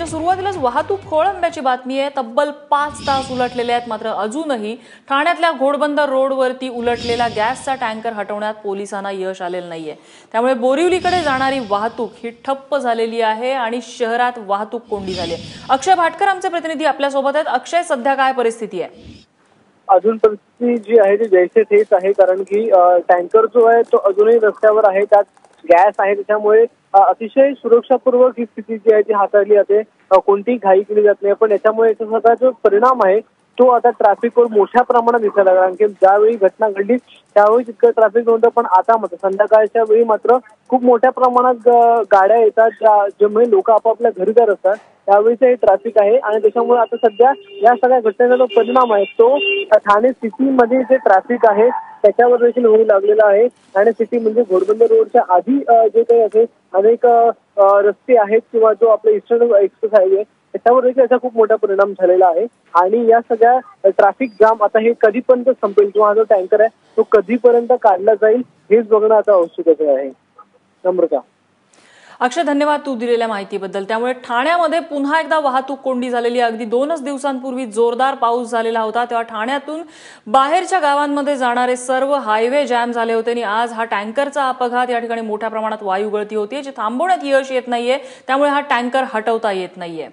बातमीच्या सुरुवातीलाच वाहतूक खोळंब्याची बातमी आहे। तब्बल 5 तास उलटलेले आहेत, मात्र अजूनही ठाण्यातल्या घोडबंदर रोडवरती उलटलेला गॅसचा टँकर हटवण्यात पोलिसांना यश आलेलं नाहीये। त्यामुळे बोरिवलीकडे जाणारी वाहतूक ही ठप्प झालेली आहे आणि शहरात वाहतूक कोंडी झाली आहे। अक्षय भाटकर आमचे प्रतिनिधी आपल्या सोबत आहेत। अक्षय, सध्या काय परिस्थिती आहे? अजून परिस्थिती जी आहे ती जैसे तेच आहे, कारण की टँकर जो आहे तो अजूनही रस्त्यावर आहे। त्यात गॅस आहे, त्याच्यामुळे अतिशय सुरक्षापूर्वक ही स्थिती जी आहे ती हाताळली जाते। कोणतीही घाई केली जात नाही, पण याच्यामुळे याचा जो परिणाम आहे तो आता ट्रॅफिकवर मोठ्या प्रमाणात दिसायला लागला। कारण की ज्यावेळी घटना घडली त्यावेळी तितकं ट्रॅफिक नव्हतं, पण आता मात्र संध्याकाळच्या वेळी मात्र खूप मोठ्या प्रमाणात गाड्या येतात, ज्यामुळे लोक आपापल्या घरी जात असतात। त्यावेळीचं हे ट्रॅफिक आहे आणि त्याच्यामुळे आता सध्या या सगळ्या घटनेचा जो परिणाम आहे तो ठाणे सिटीमध्ये जे ट्रॅफिक आहे त्याच्यावर देखील होऊ लागलेला आहे। ठाणे सिटी म्हणजे घोडबंदर रोडच्या आधी जे काही असे अनेक रस्ते आहेत किंवा जो आपला ईस्टर्न एक्सप्रेस हायवे त्याच्यावर देखील याचा खूप मोठा परिणाम झालेला आहे। आणि या सगळ्या ट्रॅफिक जाम आता हे कधीपर्यंत संपेल किंवा हा जो टँकर आहे तो कधीपर्यंत काढला जाईल हेच बघणं आता आवश्यक आहे। नम्रता। अक्षय, धन्यवाद तू दिलेल्या माहितीबद्दल। त्यामुळे ठाण्यामध्ये पुन्हा एकदा वाहतूक कोंडी झालेली आहे। अगदी 2च दिवसांपूर्वी जोरदार पाऊस झालेला होता, तेव्हा ठाण्यातून बाहेरच्या गावांमध्ये जाणारे सर्व हायवे जॅम झाले होते आणि आज हा टँकरचा अपघात, या ठिकाणी मोठ्या प्रमाणात वायू गळती होती जी थांबवण्यात यश येत नाहीये। त्यामुळे हा टँकर हटवता येत नाहीये।